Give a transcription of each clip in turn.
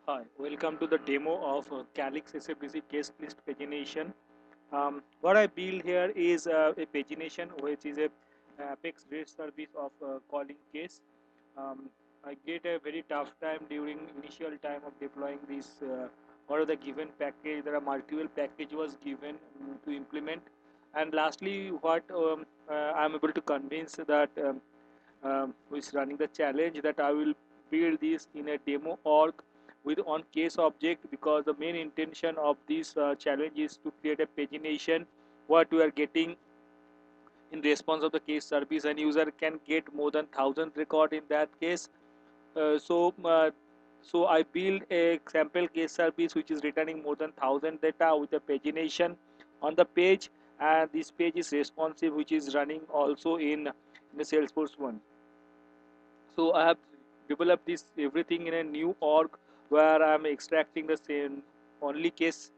Hi, welcome to the demo of Calyx SFDC case list pagination. What I build here is a pagination, which is a Apex REST service of calling case. I get a very tough time during initial time of deploying this or the given package. There are multiple package was given to implement. And lastly, what I'm able to convince that who is running the challenge that I will build this in a demo org with on case object, because the main intention of this challenge is to create a pagination what we are getting in response of the case service, and user can get more than 1000 record in that case. So I build a sample case service which is returning more than 1000 data with a pagination on the page, and this page is responsive, which is running also in the Salesforce one. So I have developed this everything in a new org where I'm extracting the same only case,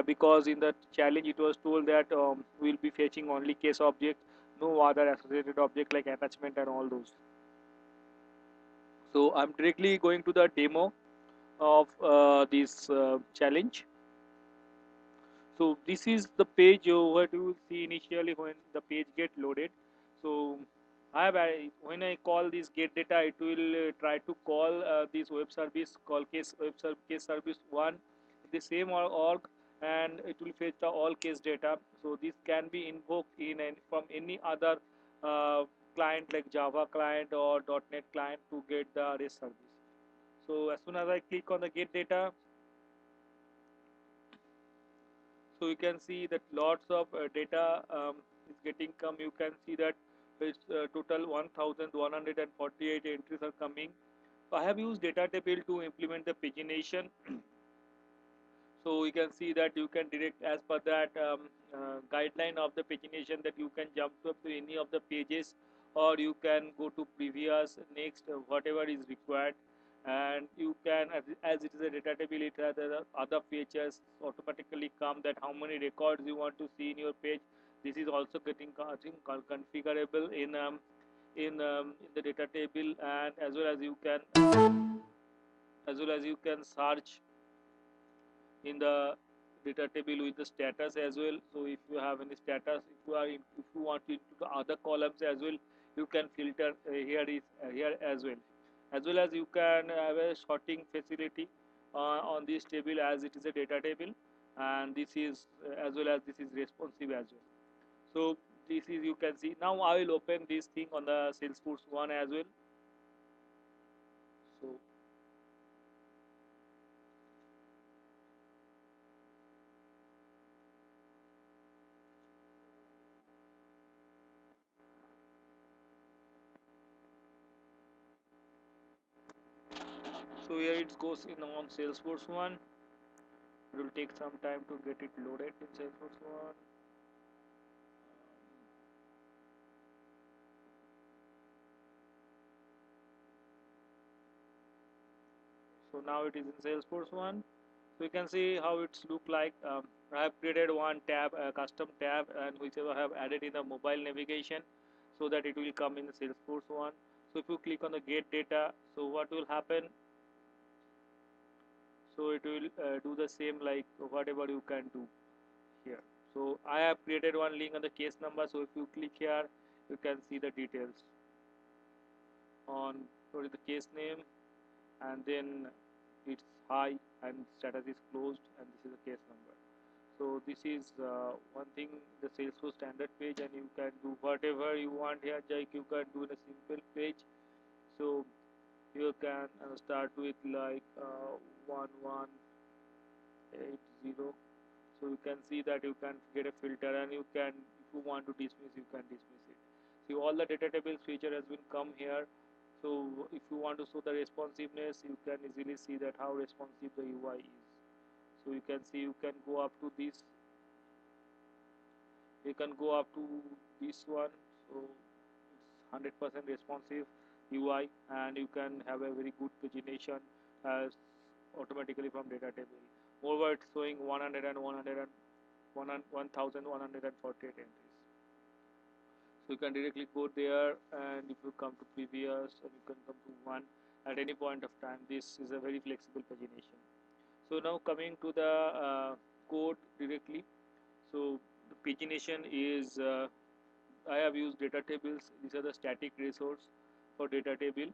because in the challenge it was told that we'll be fetching only case object, no other associated object like attachment and all those. So I'm directly going to the demo of this challenge. So this is the page what you will see initially when the page get loaded. So when I call this get data, it will try to call this web service call case service one, the same org, and it will fetch the all case data. So this can be invoked from any other uh, client like Java client or .NET client to get the REST service. So as soon as I click on the get data, so you can see that lots of data is getting come. You can see that it's total 1148 entries are coming. So I have used data table to implement the pagination. So you can see that you can direct as per that guideline of the pagination, that you can jump to any of the pages, or you can go to previous, next, whatever is required. And you can, as it is a data table, it has other features automatically come, that how many records you want to see in your page. This is also getting configurable in the data table, and as well as you can search in the data table with the status as well. So if you have any status, if you want it to the other columns as well, you can filter here as well as you can have a sorting facility on this table, as it is a data table, and this is as well as this is responsive as well. So this is, you can see now. I will open this thing on the Salesforce one as well. So here it goes in on Salesforce one. It will take some time to get it loaded in Salesforce one. So now it is in Salesforce one. So you can see how it's look like. I have created one tab, a custom tab, and which I have added in the mobile navigation, so that it will come in the Salesforce one. So if you click on the get data, so what will happen? So it will do the same like whatever you can do here. So I have created one link on the case number. So if you click here, you can see the details on what is the case name, and then it's high and status is closed, and this is the case number. So this is one thing, the Salesforce standard page, and you can do whatever you want here. Like you can do in a simple page. So you can start with like 1180. So you can see that you can get a filter, and you can, if you want to dismiss, you can dismiss it. See, all the data tables feature has been come here. So if you want to show the responsiveness, you can easily see that how responsive the UI is. So you can see, you can go up to this, you can go up to this one. So it's 100% responsive UI, and you can have a very good pagination as automatically from data table. Moreover, it's showing 100 and 1148 entries. So you can directly go there, and if you come to previous, and you can come to one, at any point of time. This is a very flexible pagination. So now coming to the code directly. So the pagination is I have used data tables. These are the static resource for data table,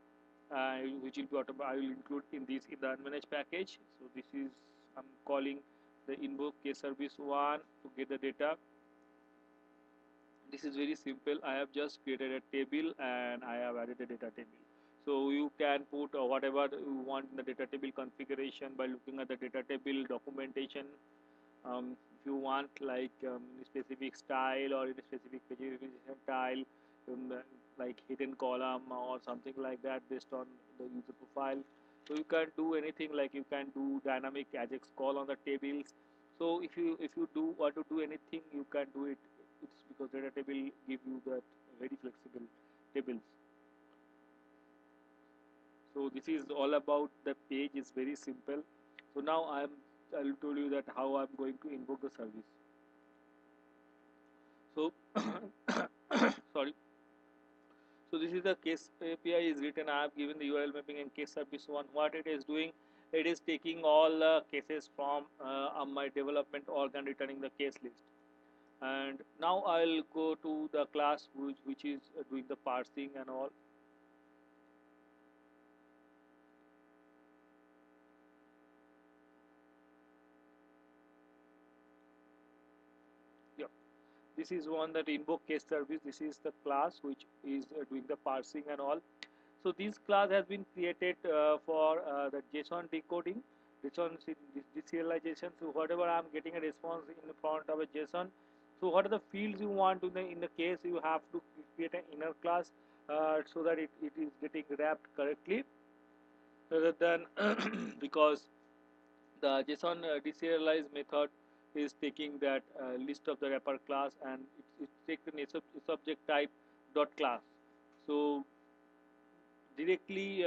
which will be I will include in this in the unmanaged package. So this is I'm calling the invoke case service one to get the data. This is very simple. I have just created a table and I have added a data table. So you can put whatever you want in the data table configuration by looking at the data table documentation. If you want like a specific style or in a specific pagination style, like hidden column or something like that based on the user profile. So you can do anything, like you can do dynamic Ajax call on the tables. So if you do want to do anything, you can do it. It's because data table give you that very flexible tables. So this is all about the page. Is very simple. So now I'll tell you that how I'm going to invoke the service. So sorry. So this is the case API is written. I have given the URL mapping and case service one. What it is doing, it is taking all cases from my development org and returning the case list. And now I'll go to the class which is doing the parsing and all. Yeah, this is one that invoke case service. This is the class which is doing the parsing and all. So this class has been created for the JSON decoding, JSON serialization. So whatever I'm getting a response in front of a JSON. So what are the fields you want in the case you have to create an inner class so that it is getting wrapped correctly, rather than because the JSON deserialize method is taking that list of the wrapper class and it takes the subject type dot class. So directly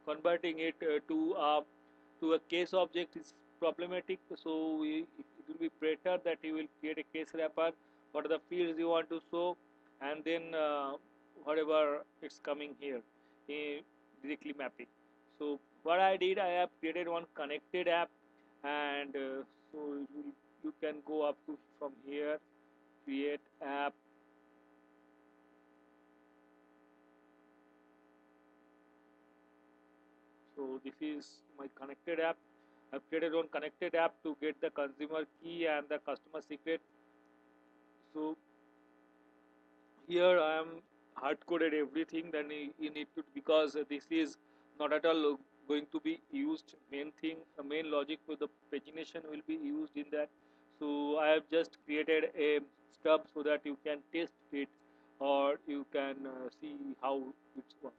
converting it to a case object is problematic. So it will be better that you will create a case wrapper. What are the fields you want to show, and then whatever it's coming here, directly mapping. So what I did, I have created one connected app, and so you can go up to from here, create app. So this is my connected app. I've created one connected app to get the consumer key and the customer secret. So here I am hard coded everything. Then you need to, because this is not at all going to be used. Main thing, main logic for the pagination will be used in that. So I have just created a stub so that you can test it or you can see how it works.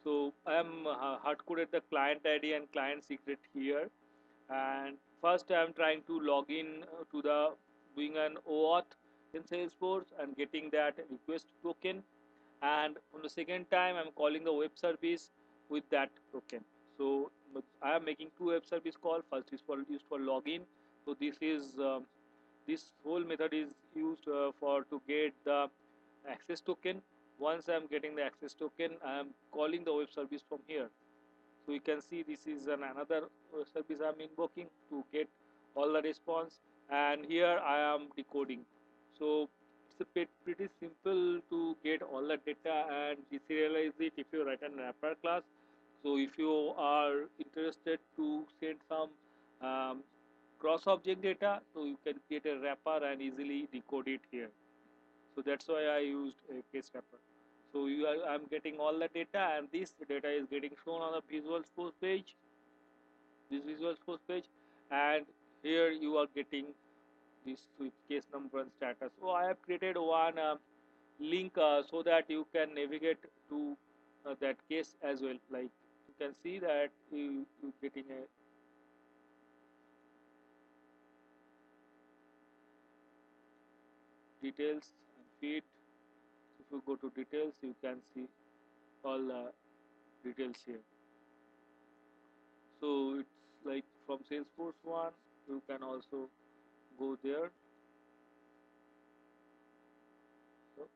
So I am hard coded the client ID and client secret here, and first I am trying to log in to the doing an OAuth in Salesforce and getting that request token, and on the second time I'm calling the web service with that token. So I am making two web service call. First is for used for login. So this whole method is used for to get the access token. Once I am getting the access token, I am calling the web service from here. So you can see this is another service I am invoking to get all the response, and here I am decoding. So it's a bit pretty simple to get all the data and deserialize it if you write an wrapper class. So if you are interested to send some cross object data, so you can create a wrapper and easily decode it here. So that's why I used a case wrapper. So I'm getting all the data, and this data is getting shown on the Visual Force page, this Visual Force page, and here you are getting this with case number and status. So I have created one link so that you can navigate to that case as well. Like you can see that you getting a details and feed. If you go to details, you can see all the details here. So it's like from Salesforce one, you can also go there. So,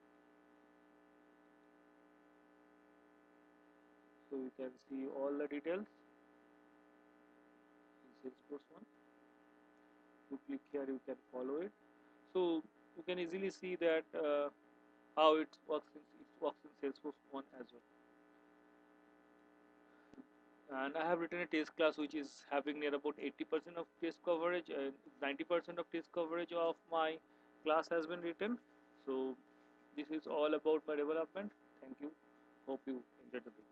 so you can see all the details in Salesforce one. You click here, you can follow it. So you can easily see that how it works in Salesforce one as well. And I have written a test class which is having near about 80% of test coverage, and 90% of test coverage of my class has been written. So this is all about my development. Thank you. Hope you enjoyed the video.